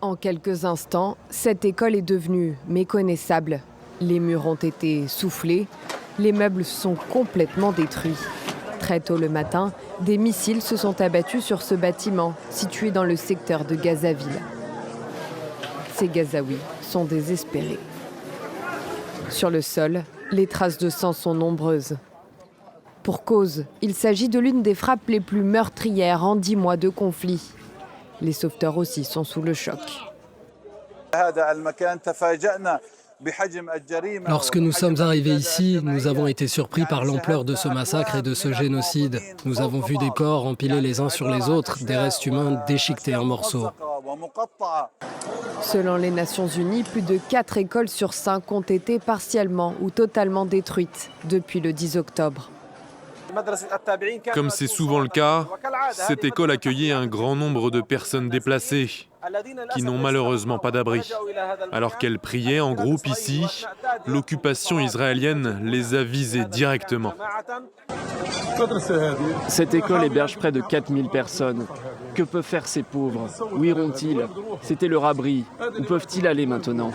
En quelques instants, cette école est devenue méconnaissable. Les murs ont été soufflés, les meubles sont complètement détruits. Très tôt le matin, des missiles se sont abattus sur ce bâtiment, situé dans le secteur de Gazaville. Ces Gazaouis sont désespérés. Sur le sol, les traces de sang sont nombreuses. Pour cause, il s'agit de l'une des frappes les plus meurtrières en 10 mois de conflit. Les sauveteurs aussi sont sous le choc. Lorsque nous sommes arrivés ici, nous avons été surpris par l'ampleur de ce massacre et de ce génocide. Nous avons vu des corps empilés les uns sur les autres, des restes humains déchiquetés en morceaux. Selon les Nations Unies, plus de 4 écoles sur 5 ont été partiellement ou totalement détruites depuis le 10 octobre. Comme c'est souvent le cas, cette école accueillait un grand nombre de personnes déplacées qui n'ont malheureusement pas d'abri. Alors qu'elles priaient en groupe ici, l'occupation israélienne les a visées directement. Cette école héberge près de 4000 personnes. Que peuvent faire ces pauvres? Où iront-ils? C'était leur abri. Où peuvent-ils aller maintenant?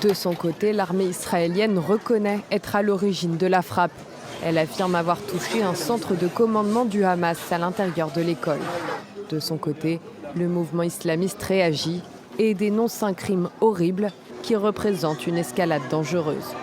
De son côté, l'armée israélienne reconnaît être à l'origine de la frappe. Elle affirme avoir touché un centre de commandement du Hamas à l'intérieur de l'école. De son côté, le mouvement islamiste réagit et dénonce un crime horrible qui représente une escalade dangereuse.